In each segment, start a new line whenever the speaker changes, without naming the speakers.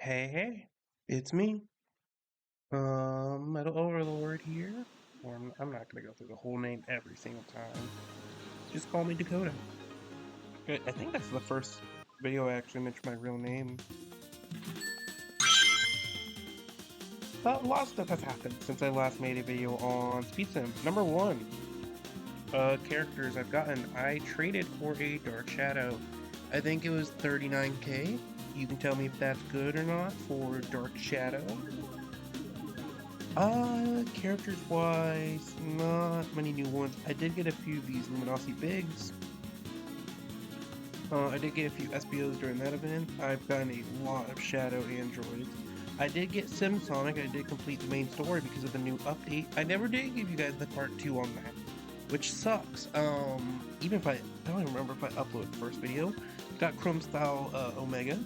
Hey, it's me, Metal Overlord here. Or I'm not gonna go through the whole name every single time. Just call me Dakota. I think that's the first video I actually mentioned my real name. A lot of stuff has happened since I last made a video on Speed Sim. Number one, characters I've gotten. I traded for a Dark Shadow. I think it was 39k. You can tell me if that's good or not for Dark Shadow. Characters wise, not many new ones. I did get a few of these Luminosity Bigs. I did get a few SBOs during that event. I've gotten a lot of Shadow Androids. I did get SimSonic. I did complete the main story because of the new update. I never did give you guys the part 2 on that, which sucks. Even if I don't even remember if I uploaded the first video. Got Chrome Style Omega.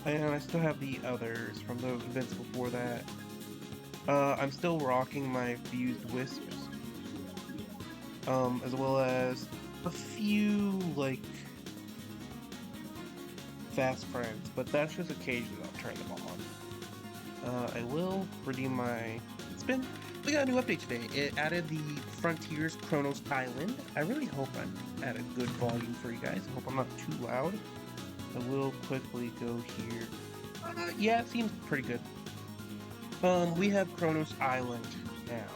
And I still have the others from the events before that. I'm still rocking my fused wisps, as well as a few, like, fast friends, but that's just occasionally I'll turn them on. I will redeem my spin. We got a new update today. It added the Frontiers Kronos Island. I really hope I'm at a good volume for you guys. I hope I'm not too loud. I will quickly go here. Yeah, it seems pretty good. We have Kronos Island now.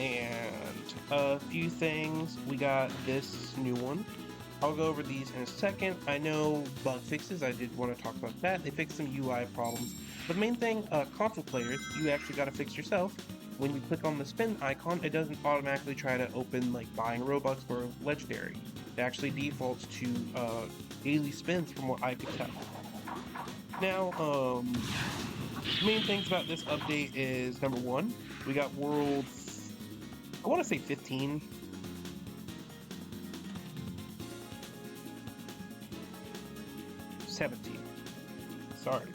And a few things. We got this new one. I'll go over these in a second. I know bug fixes. I did want to talk about that. They fixed some UI problems. But the main thing, console players, you actually got to fix yourself. When you click on the spin icon, it doesn't automatically try to open like buying Robux or Legendary. It actually defaults to daily spins from what I could tell. Now, main things about this update is, number one, we got world, I want to say 15. Sorry.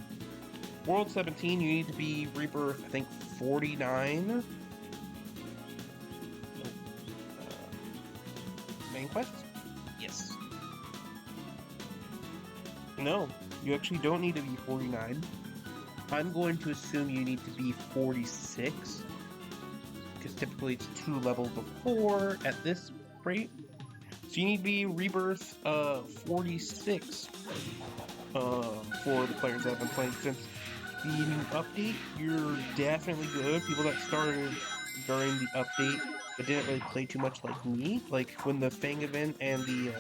World 17, you need to be Rebirth, I think, 49. Main quest? Yes. No, you actually don't need to be 49. I'm going to assume you need to be 46, because typically it's 2 levels before at this rate. So you need to be Rebirth 46 for the players that have been playing since the new update. You're definitely good. People that started during the update but didn't really play too much like me, like when the Fang event and the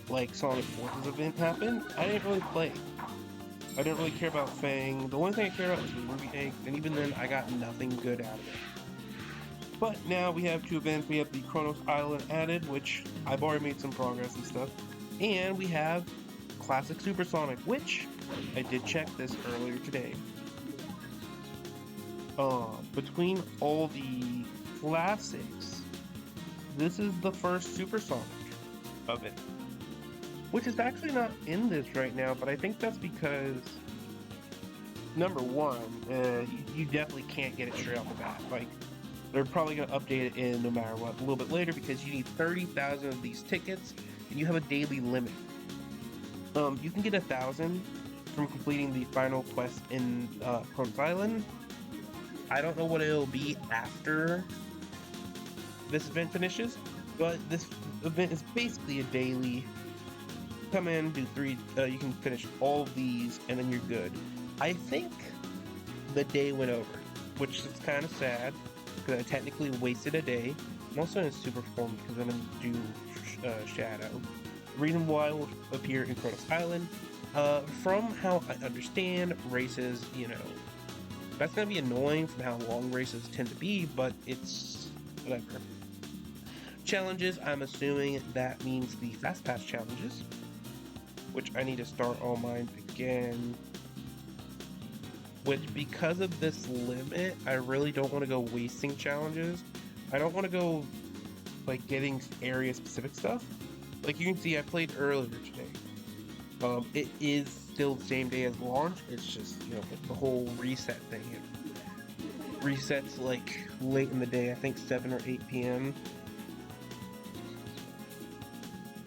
like Sonic Forces event happened, I didn't really play. I didn't really care about Fang. The only thing I cared about was the Ruby Eggs, and even then I got nothing good out of it. But now we have 2 events. We have the Kronos Island added, which I've already made some progress and stuff. And we have Classic Supersonic, which I did check this earlier today. Between all the classics, this is the first Supersonic of it. Which is actually not in this right now, but I think that's because, number one, you definitely can't get it straight off the bat. Like, they're probably going to update it in no matter what a little bit later because you need 30,000 of these tickets and you have a daily limit. You can get 1,000 from completing the final quest in Kronos Island. I don't know what it'll be after this event finishes, but this event is basically a daily. Come in, do 3, you can finish all of these and then you're good. I think the day went over, which is kind of sad. Because I technically wasted a day. I'm also in a super form because I'm going to do Shadow. The reason why I will appear in Kronos Island, from how I understand, races, you know, that's going to be annoying from how long races tend to be, but it's whatever. Challenges, I'm assuming that means the Fast Pass challenges, which I need to start all mine again. Which, because of this limit, I really don't want to go wasting challenges. I don't want to go, like, getting area-specific stuff. Like, you can see, I played earlier today. It is still the same day as launch. It's just, you know, the whole reset thing. It resets, like, late in the day. I think 7 or 8 p.m.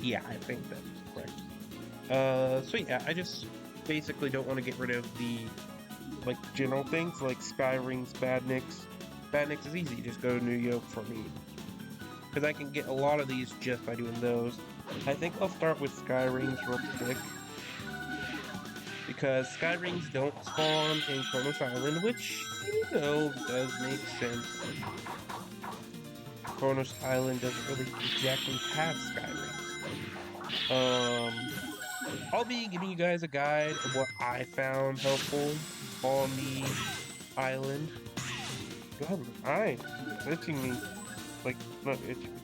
Yeah, I think that correct. So yeah, I just basically don't want to get rid of the like general things like Sky Rings, Badniks. Badniks is easy, just go to New York for me. Because I can get a lot of these just by doing those. I think I'll start with Sky Rings real quick. Because Sky Rings don't spawn in Kronos Island, which, you know, does make sense. Kronos Island doesn't really exactly have Sky Rings. I'll be giving you guys a guide of what I found helpful on the island. God, my eye is itching me. Like, not itching.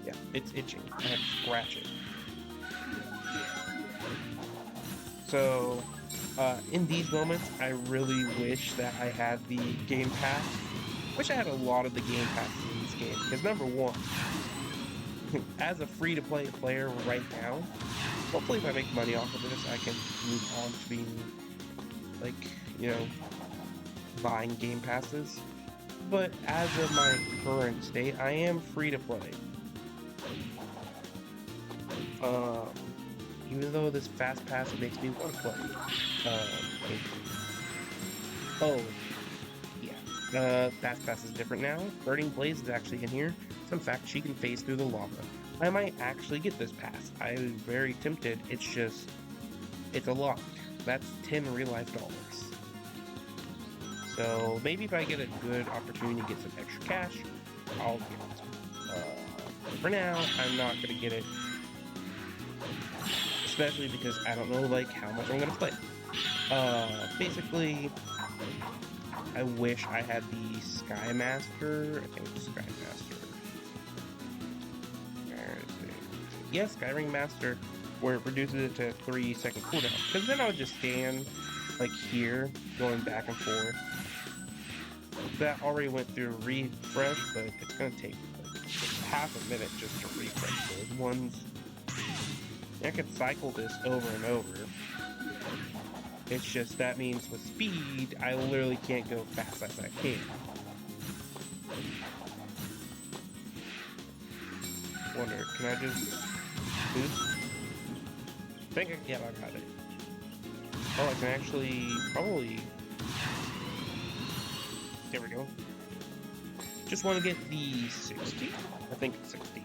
Yeah, it's itching. I have to scratch it. So, in these moments, I really wish that I had the Game Pass. Wish I had a lot of the Game Passes in this game. Because number one, as a free-to-play player right now, hopefully if I make money off of this, I can move on to being, like, you know, buying Game Passes. But as of my current state, I am free-to-play. Even though this Fast Pass makes me want to play. Oh, yeah. Fast Pass is different now. Burning Blaze is actually in here. Fun fact, she can phase through the lava. I might actually get this pass. I'm very tempted. It's just, it's a lot. That's 10 real life dollars. So maybe if I get a good opportunity to get some extra cash, I'll get it. For now, I'm not going to get it. Especially because I don't know, like, how much I'm going to play. Basically, I wish I had the Sky Master. I think it's Sky Master. Yeah, Sky Ring Master, where it reduces it to 3-second cooldown. Because then I would just stand, like, here, going back and forth. That already went through a refresh, but it's going to take, like, half a minute just to refresh those ones. I could cycle this over and over. It's just that means with speed, I literally can't go fast as I can. Wonder, can I just boost? I think yeah, I got it. Oh, I can actually probably. There we go. Just want to get the 60. I think it's 60.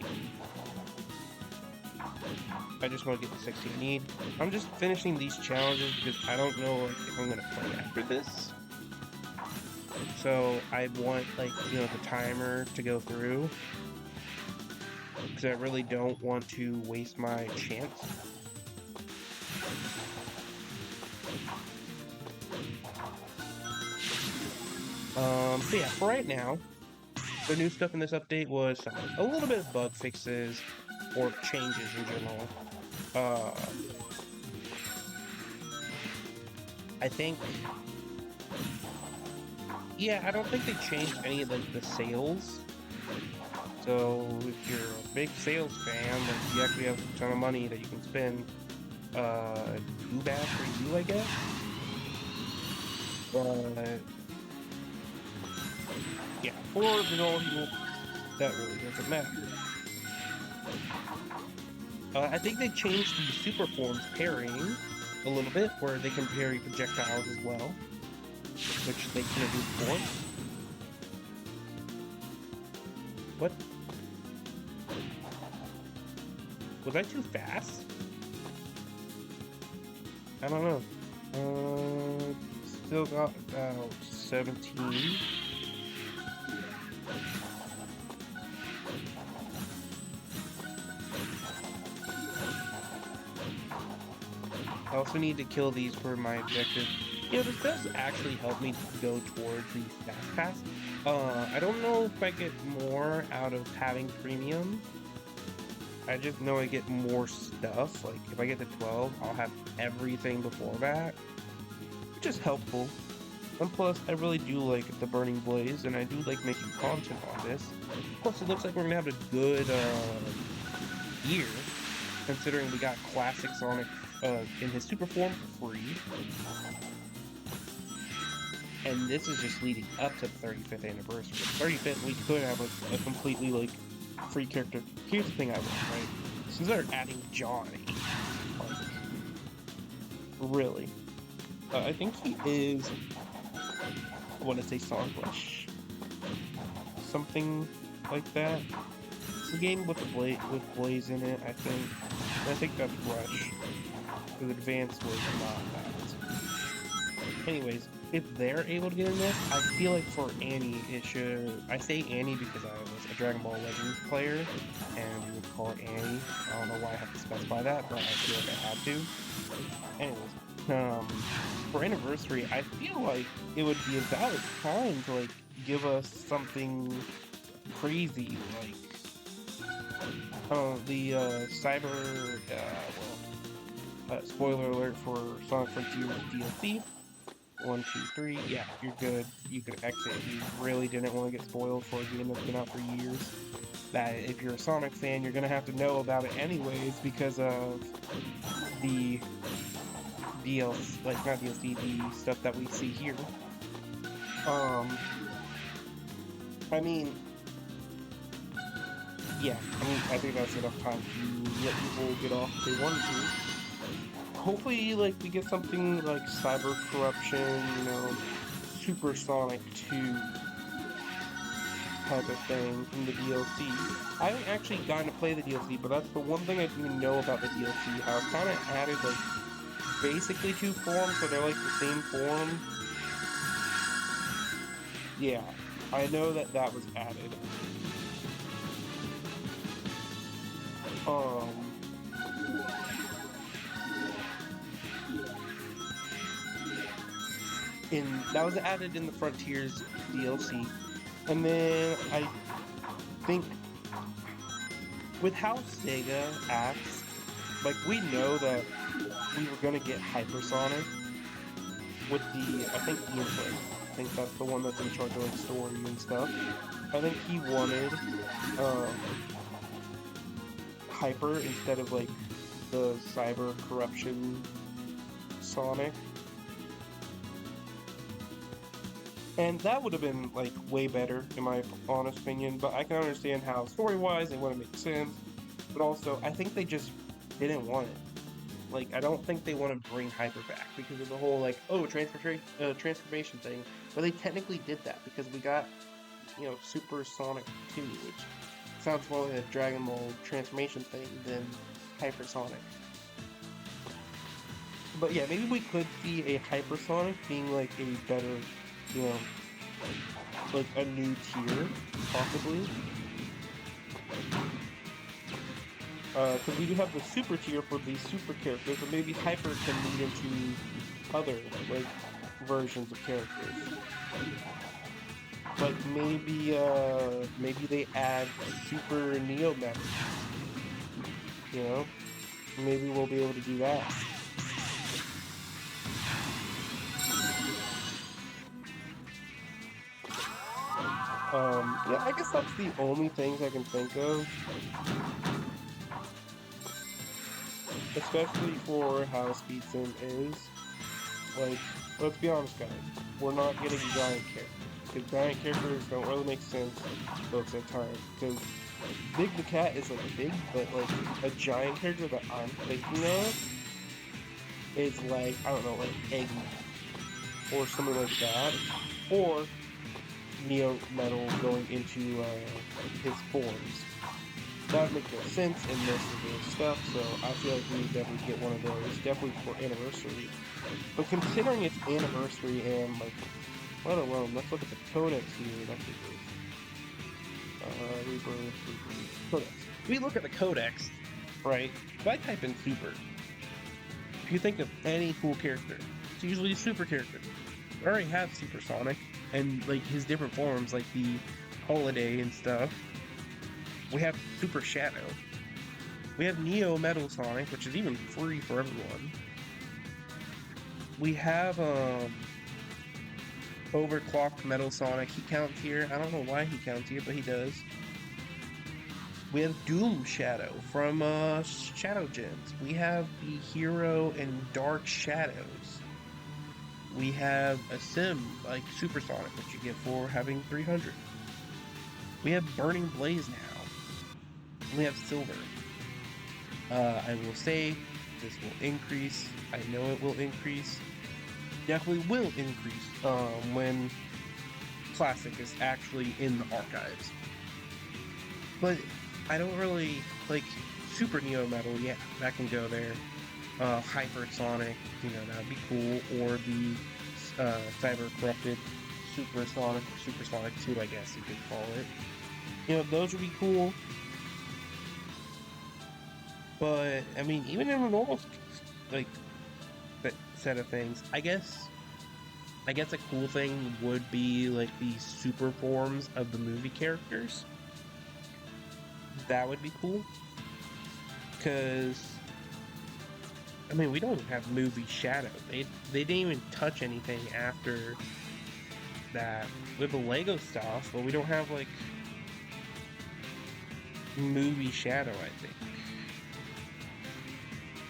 I just want to get the 60 I need. I'm just finishing these challenges because I don't know like, if I'm going to play after this. So I want, like, you know, the timer to go through. Because I really don't want to waste my chance. So yeah, for right now, the new stuff in this update was a little bit of bug fixes or changes in general. I think, yeah, I don't think they changed any of the sales. So if you're a big sales fan, like you actually have a ton of money that you can spend, too bad for you, I guess. But yeah, for the normal people, that really doesn't matter. I think they changed the super forms pairing a little bit, where they can parry projectiles as well, which they couldn't do before. What? Was I too fast? I don't know. Still got about 17. I also need to kill these for my objective. You know, this does actually help me go towards the Fast Pass. I don't know if I get more out of having premium. I just know I get more stuff. Like, if I get to 12, I'll have everything before that. Which is helpful. And plus, I really do like the Burning Blaze, and I do like making content on this. Plus, it looks like we're gonna have a good year, considering we got Classic Sonic in his super form for free. And this is just leading up to the 35th anniversary. 35th, we could have a completely, like, free character. Here's the thing I want, right? Since they're adding Johnny, like, really, I think he is. I want to say Songrush, something like that. The game with Blaze in it, I think. And I think that's Rush. Because Advance was not that. Anyways, if they're able to get in this, I feel like for Annie, it should. I say Annie because I was a Dragon Ball Legends player, and we would call it Annie. I don't know why I have to specify that, but I feel like I had to. Anyways, for Anniversary, I feel like it would be a valid time to like give us something crazy, like the Cyber. Spoiler alert for Sonic Frontiers DLC. 1, 2, 3. Yeah, you're good. You can exit. You really didn't want to get spoiled for a game that's been out for years. That if you're a Sonic fan, you're gonna have to know about it anyways because of the DLC, like not DLC, the stuff that we see here. I mean, yeah, I think that's enough time to let people get off if they wanted to. Hopefully, like, we get something like Cyber Corruption, you know, Super Sonic 2 type of thing in the DLC. I haven't actually gotten to play the DLC, but that's the one thing I do know about the DLC, how it kind of added, like, basically 2 forms, so they're, like, the same form. Yeah, I know that that was added. That was added in the Frontiers DLC, and then I think with how Sega acts, like we know that we were gonna get Hypersonic with the I think Input. I think that's the one that's in charge of like story and stuff. I think he wanted Hyper instead of like the Cyber Corruption Sonic. And that would have been, like, way better, in my honest opinion, but I can understand how, story-wise, it wouldn't make sense, but also, I think they just didn't want it. Like, I don't think they want to bring Hyper back, because of the whole, like, oh, transformation thing, but they technically did that, because we got, you know, Super Sonic 2, which sounds more like a Dragon Ball transformation thing than Hypersonic. But yeah, maybe we could see a Hypersonic being, like, a better... you know, like a new tier, possibly. Because we do have the super tier for these super characters, but maybe Hyper can lead into other, like, versions of characters. Like, maybe they add Super Neo Metal. You know? Maybe we'll be able to do that. Yeah, I guess that's the only things I can think of. Especially for how Speed Sim is. Like, let's be honest, guys. We're not getting giant characters. Because giant characters don't really make sense most of the time. Because Big the Cat is, like, big, but, like, a giant character that I'm thinking of is, like, I don't know, like, Eggman. Or something like that. Or Neo Metal going into his forms. That would make no sense in most of their stuff, so I feel like we would definitely get one of those, definitely for Anniversary. But considering it's Anniversary and, like, let alone, let's look at the Codex here, that's Rebirth, Codex. If we look at the Codex, right, if I type in Super, if you think of any cool character, it's usually a super character. We already have Super Sonic, and like his different forms, like the Holiday and stuff. We have Super Shadow. We have Neo Metal Sonic, which is even free for everyone. We have Overclocked Metal Sonic. He counts here. I don't know why he counts here, but he does. We have Doom Shadow from Shadow Gems. We have the Hero and Dark Shadows. We have a sim like Super Sonic, which you get for having 300. We have Burning Blaze now. We have Silver. I will say this will increase. I know it will increase. Definitely will increase when Classic is actually in the archives. But I don't really like Super Neo Metal. Yeah, that can go there. Hypersonic, that would be cool. Or the Cyber Corrupted Supersonic or Supersonic 2, I guess you could call it. Those would be cool. But I mean, even in a normal like set of things, I guess a cool thing would be like the super forms of the movie characters. That would be cool. Because I mean, we don't have movie Shadow. They didn't even touch anything after that with the Lego stuff, but we don't have like movie Shadow, I think.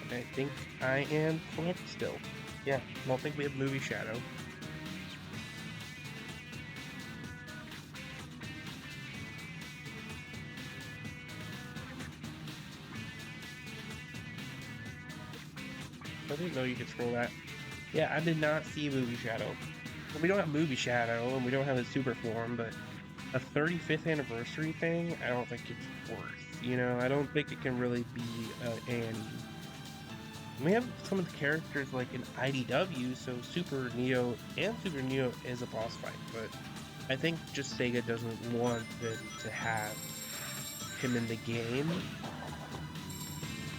And I think I am correct still. Yeah, I don't think we have movie Shadow. I didn't know you could scroll that. Yeah, I did not see movie Shadow. We don't have movie Shadow, and we don't have a super form, but a 35th anniversary thing, I don't think it's worth. I don't think it can really be Annie. We have some of the characters like in IDW, so Super Neo and Super Neo is a boss fight, but I think just Sega doesn't want them to have him in the game.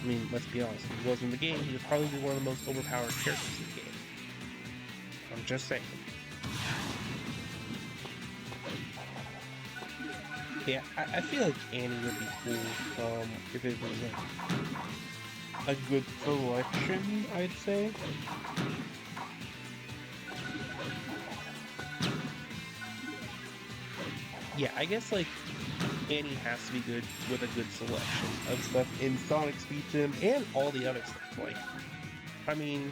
I mean, let's be honest, if he was in the game, he would probably be one of the most overpowered characters in the game. I'm just saying. Yeah, I feel like Annie would be cool if it was like a good selection, I'd say. Yeah, I guess like Annie has to be good with a good selection of stuff in Sonic Speed Sim and all the other stuff. Like, I mean,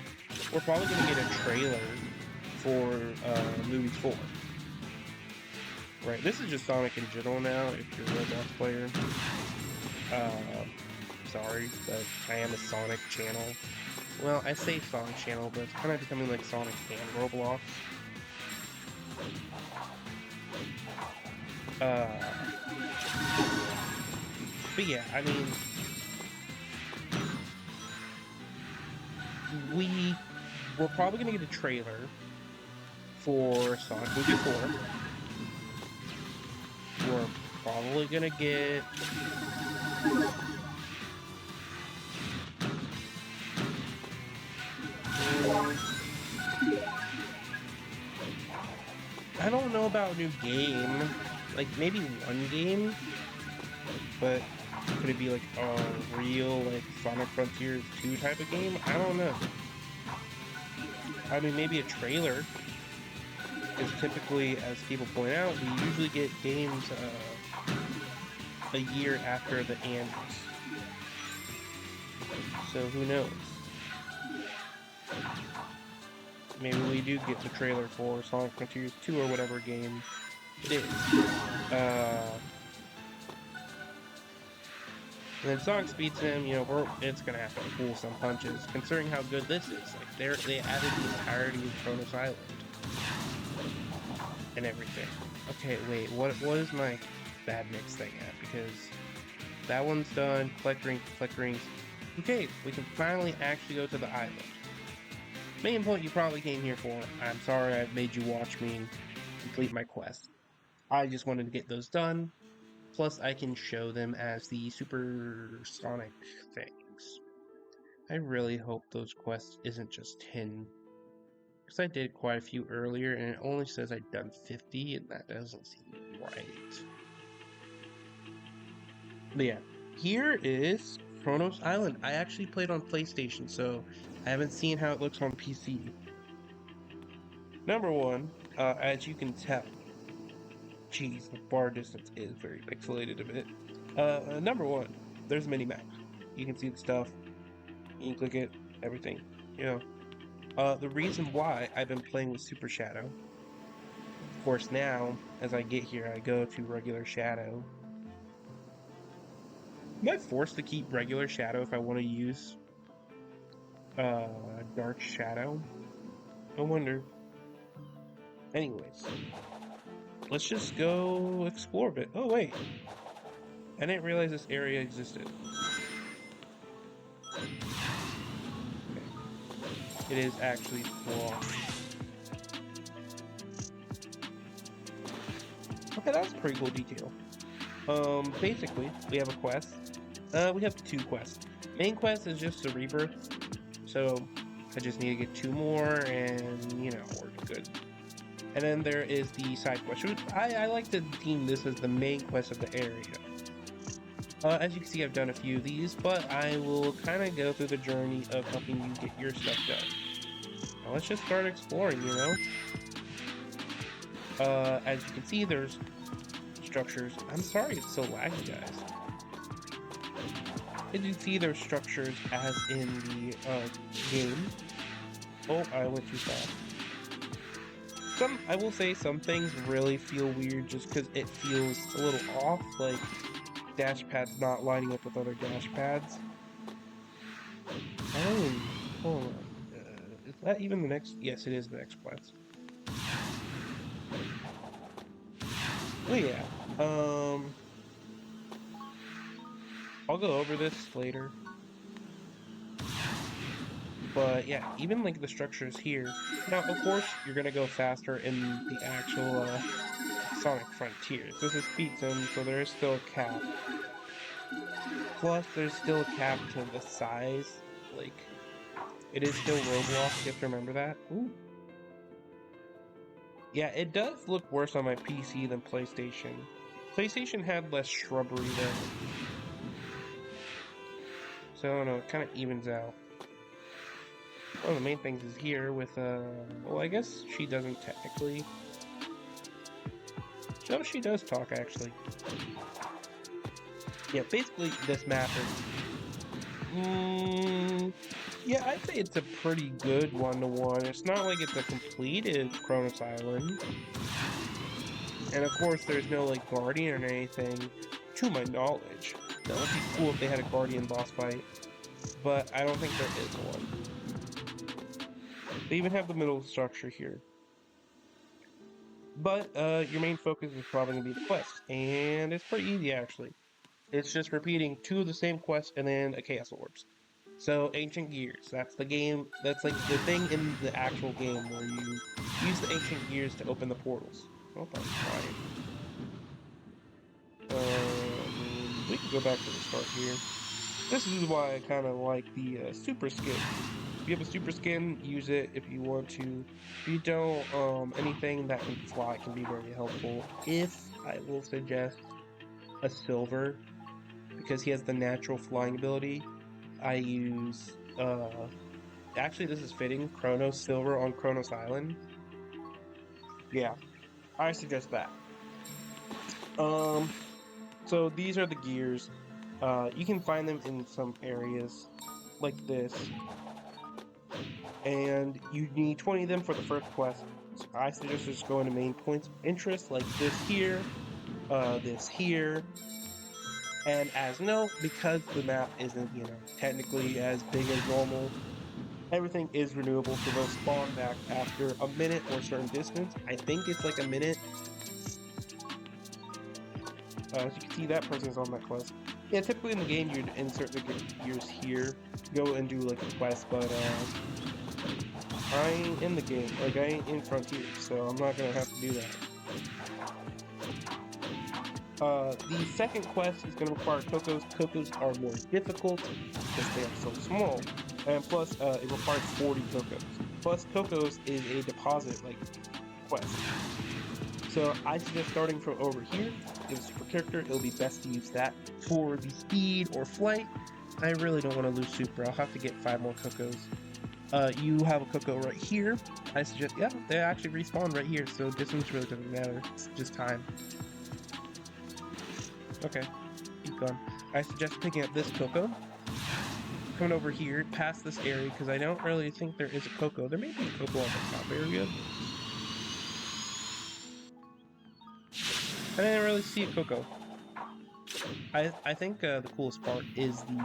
we're probably gonna get a trailer for Movie 4. Right, this is just Sonic in general now, if you're a Roblox player. Sorry, but I am a Sonic channel. Well, I say Sonic channel, but it's kind of becoming like Sonic and Roblox. But yeah, I mean, we're probably gonna get a trailer for Sonic Movie 4. We're probably gonna get I don't know about new game. Like maybe one game, but could it be like a real like Sonic Frontiers 2 type of game? I don't know. I mean, maybe a trailer. Because typically, as people point out, we usually get games a year after the annuals. So who knows? Maybe we do get the trailer for Sonic Frontiers 2 or whatever game it is. And then Sonic Speed Sim, it's gonna have to pull some punches, considering how good this is. Like they added the entirety of Kronos Island and everything. Okay, wait, what is my bad mix thing at? Because that one's done. Collect rings. Okay, we can finally actually go to the island. Main point you probably came here for. I'm sorry I've made you watch me complete my quest. I just wanted to get those done. Plus, I can show them as the supersonic things. I really hope those quests isn't just 10. Because I did quite a few earlier, and it only says I've done 50, and that doesn't seem right. But yeah, here is Kronos Island. I actually played on PlayStation, so I haven't seen how it looks on PC. Number one, as you can tell, geez, the bar distance is very pixelated a bit. Number one, there's a mini map. You can see the stuff. You can click it, everything. The reason why I've been playing with Super Shadow, of course, now as I get here, I go to regular Shadow. Am I forced to keep regular shadow if I want to use dark shadow? I wonder. Anyways, let's just go explore a bit. Oh wait, I didn't realize this area existed. Okay. It is actually floss. Okay, that's a pretty cool detail. Basically, we have a quest. We have 2 quests. Main quest is just a rebirth, so I just need to get 2 more, and you know, we're good. And then there is the side quest. I like to deem this as the main quest of the area. As you can see, I've done a few of these, but I will kind of go through the journey of helping you get your stuff done. Now let's just start exploring, you know? As you can see, there's structures. I'm sorry it's so laggy, guys. As you can see, there's structures as in the game. Oh, I went too fast. I will say some things really feel weird just because it feels a little off, like dash pads not lining up with other dash pads. Oh, hold on. Is that even the next? Yes, it is the next quest. Oh yeah. I'll go over this later. But yeah, even like the structures here. Now, of course, you're gonna go faster in the actual Sonic Frontiers. This is Speed Zone, so there is still a cap. Plus, there's still a cap to the size. Like, it is still Roblox, you have to remember that. Ooh. Yeah, it does look worse on my PC than PlayStation. PlayStation had less shrubbery though. So, I don't know, it kind of evens out. One of the main things is here with, well, I guess she doesn't technically. No, she does talk, actually. Yeah, basically, this map is... yeah, I'd say it's a pretty good one-to-one. It's not like it's a completed Kronos Island. And of course, there's no, like, Guardian or anything, to my knowledge. That would be cool if they had a Guardian boss fight. But I don't think there is one. They even have the middle structure here. But your main focus is probably going to be the quest. And it's pretty easy, actually. It's just repeating 2 of the same quests and then a Chaos Orbs. So, Ancient Gears. That's the game. That's like the thing in the actual game where you use the Ancient Gears to open the portals. Oh, I'm fine. We can go back to the start here. This is why I kind of like the super skin. If you have a super skin, use it if you want to. If you don't, anything that can fly can be very helpful. If I will suggest a silver, because he has the natural flying ability, I use, actually this is fitting, Kronos Silver on Kronos Island. Yeah, I suggest that. So these are the gears. You can find them in some areas like this. And you need 20 of them for the first quest. So I suggest just going to main points of interest like this here, and as note, because the map isn't, you know, technically as big as normal, everything is renewable, so they'll spawn back after a minute or a certain distance. I think it's like a minute. As you can see, that person is on that quest. Yeah, typically in the game, you'd insert the gears here, go and do like a quest, but I ain't in the game, like I ain't in Frontier, so I'm not gonna have to do that. The second quest is gonna require Cocos. Cocos are more difficult because they are so small, and plus it requires 40 Cocos. Plus Cocos is a deposit like quest. So I suggest starting from over here. If it's super character, it'll be best to use that. For the speed or flight, I really don't want to lose super. I'll have to get 5 more Cocos. You have a Coco right here. I suggest, yeah, they actually respawn right here, so distance really doesn't matter. It's just time. Okay, keep going. I suggest picking up this Coco. Coming over here, past this area, because I don't really think there is a Coco. There may be a Coco on the top area. I didn't really see a Coco. I think the coolest part is the...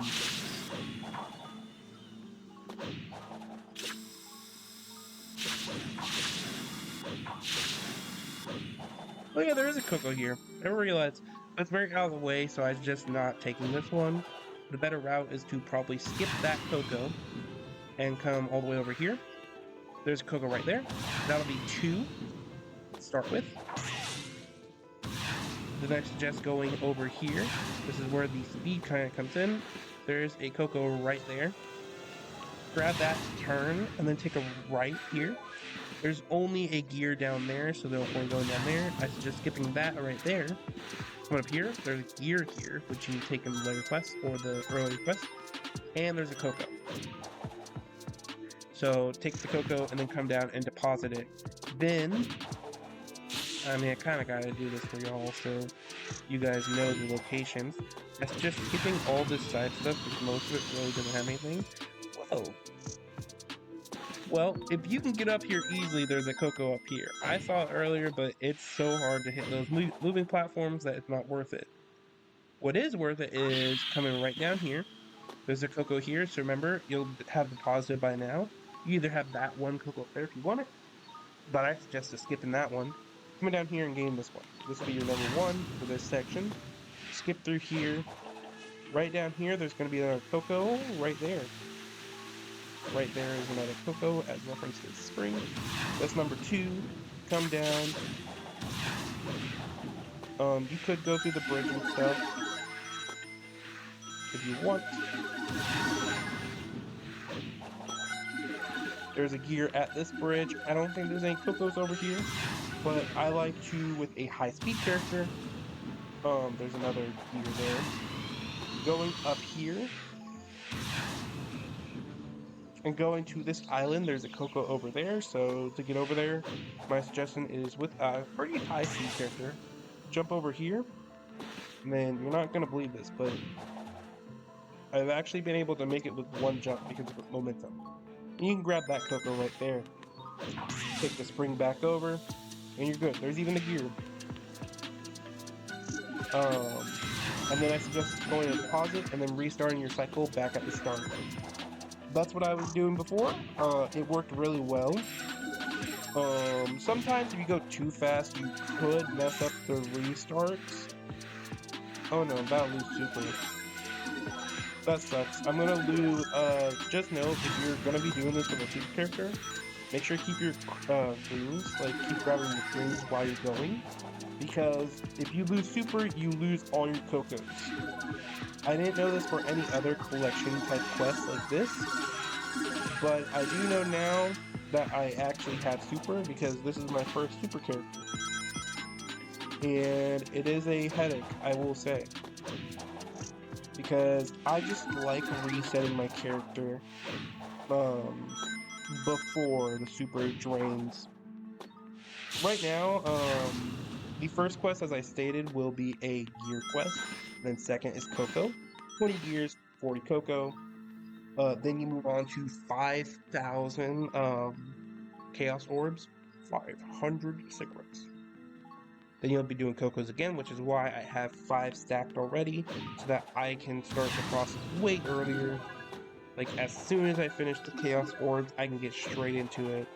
Oh yeah, there is a Coco here. I never realized. It's very out of the way, so I was just not taking this one. The better route is to probably skip that Coco and come all the way over here. There's a Coco right there. That'll be 2 to start with. Then I suggest going over here. This is where the speed kind of comes in. There's a Coco right there. Grab that, turn, and then take a right here. There's only a gear down there, so no point going down there. I suggest skipping that right there. Come up here, there's a gear here, which you can take in the later quest or the early quest. And there's a Coco. So take the Coco and then come down and deposit it. Then, I mean, I kind of got to do this for y'all so you guys know the locations. That's just skipping all this side stuff because most of it really doesn't have anything. Whoa. Well, if you can get up here easily, there's a Coco up here. I saw it earlier, but it's so hard to hit those moving platforms that it's not worth it. What is worth it is coming right down here. There's a Coco here, so remember, you'll have deposited by now. You either have that one Coco up there if you want it, but I suggest just skipping that one. Coming down here and getting this one. This will be your number 1 for this section. Skip through here. Right down here, there's going to be another Coco right there. Right there is another Coco as reference to the spring. That's number 2. Come down. You could go through the bridge and stuff if you want. There's a gear at this bridge. I don't think there's any Cocos over here, but I like to with a high speed character. There's another gear there. Going up here and going to this island, there's a Coco over there. So to get over there, my suggestion is with a pretty high speed character, jump over here. And then you're not gonna believe this, but I've actually been able to make it with one jump because of momentum. And you can grab that Coco right there. Take the spring back over, and you're good. There's even a gear. And then I suggest going to deposit and then restarting your cycle back at the start. That's what I was doing before. It worked really well. Sometimes if you go too fast, you could mess up the restarts. Oh no, that'll lose super. That sucks. I'm gonna lose, just know if you're gonna be doing this with a super character, make sure to keep your greens, like keep grabbing your greens while you're going. Because if you lose super, you lose all your Cocos. I didn't know this for any other collection type quest like this, but I do know now that I actually have super because this is my first super character. And it is a headache, I will say. Because I just like resetting my character before the super drains. Right now, the first quest, as I stated, will be a gear quest. Then second is Coco. 20 gears, 40 Coco. Then you move on to 5,000 Chaos Orbs, 500 cigarettes. Then you'll be doing Cocos again, which is why I have 5 stacked already, so that I can start the process way earlier. Like, as soon as I finish the Chaos Orbs, I can get straight into it.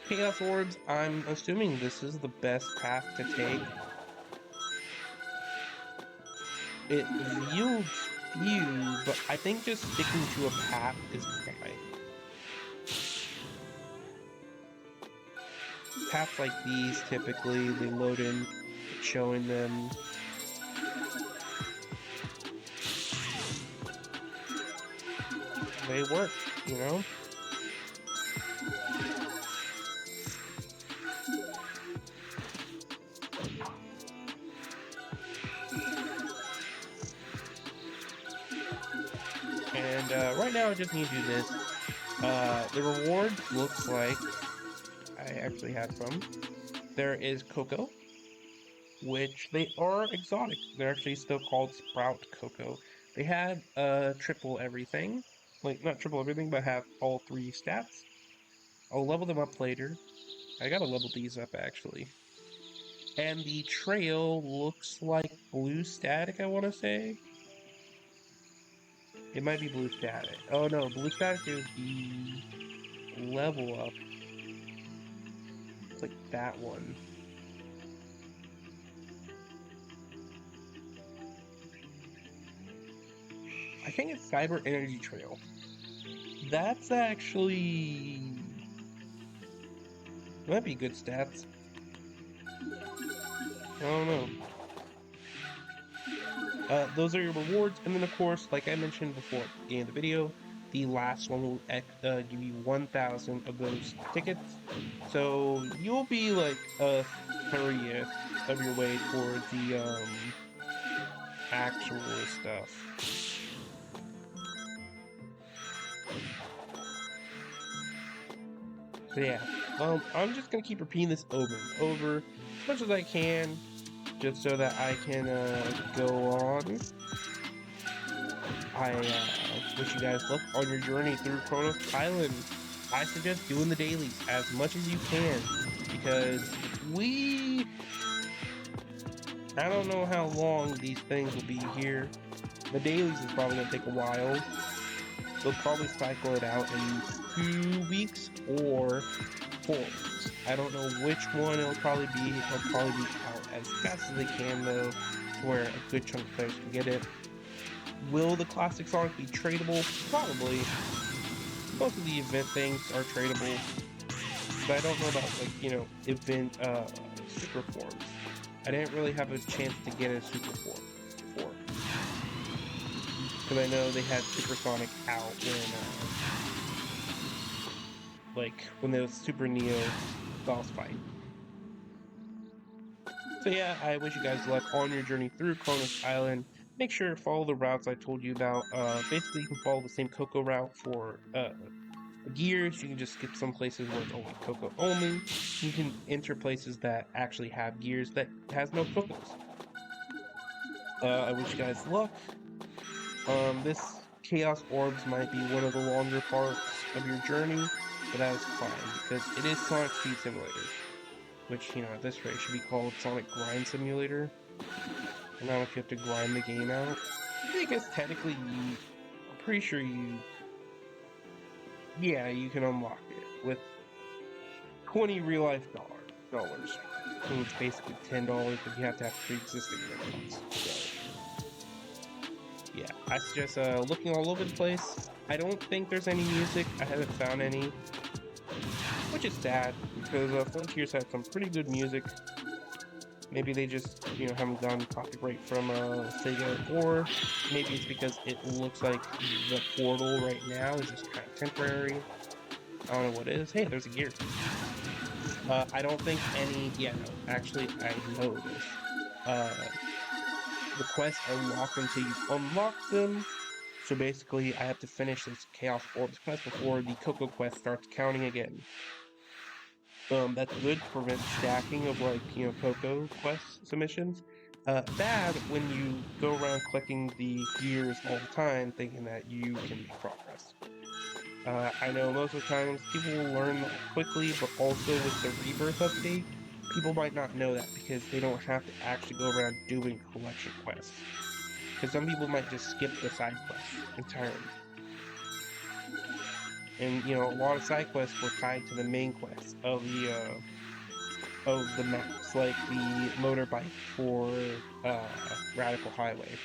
Chaos Orbs, I'm assuming this is the best path to take. It yields few, but I think just sticking to a path is fine. Paths like these, typically, they load in showing them. They work, you know? And right now I just need to do this. The reward looks like I actually have some. There is Coco, which they are exotic. They're actually still called Sprout Coco. They had triple everything. Like, not triple everything, but have all 3 stats. I'll level them up later. I gotta level these up, actually. And the trail looks like blue static, I want to say. It might be blue static. Oh no, blue static is the level up. It's like that one. I think it's Cyber Energy Trail. That's actually might be good stats. I don't know. Those are your rewards, and then of course, like I mentioned before at the beginning of the video, the last one will give you 1,000 of those tickets. So you'll be like a 30th of your way towards the actual stuff. So yeah, I'm just gonna keep repeating this over and over as much as I can, just so that I can go on. I wish you guys luck on your journey through Kronos Island. I suggest doing the dailies as much as you can because I don't know how long these things will be here. The dailies is probably gonna take a while. They'll probably cycle it out in 2 weeks or 4 weeks. I don't know which one it'll probably be. It'll probably be out as fast as they can though, to where a good chunk of players can get it. Will the classic Sonic be tradable? Probably. Most of the event things are tradable, but I don't know about event super forms. I didn't really have a chance to get a super form before, because I know they had Supersonic out when there was Super Neo boss fight. So yeah, I wish you guys luck on your journey through Kronos Island. Make sure to follow the routes I told you about. Basically, you can follow the same Coco route for gears. You can just skip some places where it's only Coco only. You can enter places that actually have gears that has no Cocos. I wish you guys luck. This Chaos Orbs might be one of the longer parts of your journey, but that is fine because it is Sonic Speed Simulator, which, at this rate should be called Sonic Grind Simulator. And now if you have to grind the game out, I guess technically I'm pretty sure you can unlock it with 20 real life dollars. So it's basically $10, but you have to have pre-existing accounts. So yeah, I suggest looking all over the place. I don't think there's any music. I haven't found any, which is sad because Frontiers had some pretty good music. Maybe they just haven't gotten copyright from Sega, or maybe it's because it looks like the portal right now is just kind of temporary. I don't know what it is. Hey, there's a gear. I don't think any. Yeah, no. Actually, I know this. The quests are locked until you unlock them. So basically, I have to finish this Chaos Orbs quest before the Coco quest starts counting again. That's good to prevent stacking of Coco quest submissions. Bad when you go around collecting the gears all the time, thinking that you can make progress. I know most of the times people will learn that quickly, but also with the Rebirth update, people might not know that because they don't have to actually go around doing collection quests. Because some people might just skip the side quests entirely. And a lot of side quests were tied to the main quests of the maps, like the motorbike for Radical Highway.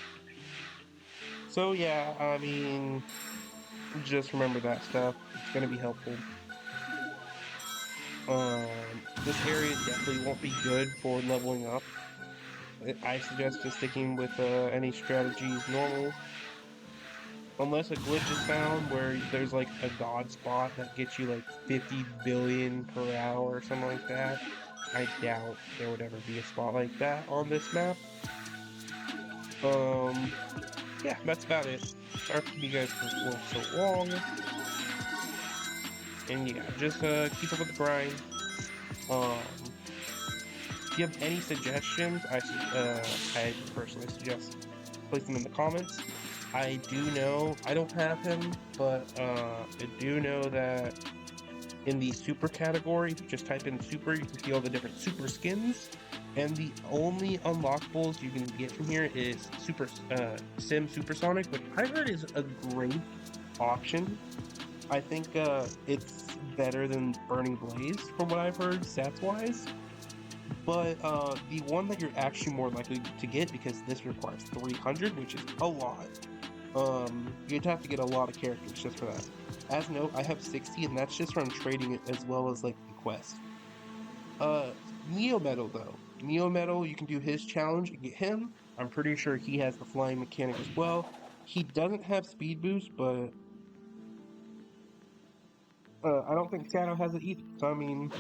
So yeah, I mean, just remember that stuff. It's gonna be helpful. This area definitely won't be good for leveling up. I suggest just sticking with any strategies normal. Unless a glitch is found where there's like a god spot that gets you like 50 billion per hour or something like that. I doubt there would ever be a spot like that on this map. Yeah, that's about it. Sorry for you guys for so long. And yeah, just keep up with the grind. If you have any suggestions, I personally suggest place them in the comments. I do know, I don't have him, but I do know that in the super category, if you just type in super, you can see all the different super skins. And the only unlockables you can get from here is Sim Supersonic, which I heard is a great option. I think it's better than Burning Blaze from what I've heard stats wise. But the one that you're actually more likely to get, because this requires 300, which is a lot. You'd have to get a lot of characters just for that. As note, I have 60, and that's just from trading it as well as like the quest. Uh, Neo Metal though. Neo Metal, you can do his challenge and get him. I'm pretty sure he has the flying mechanic as well. He doesn't have speed boost, but I don't think Shadow has it either. So I mean,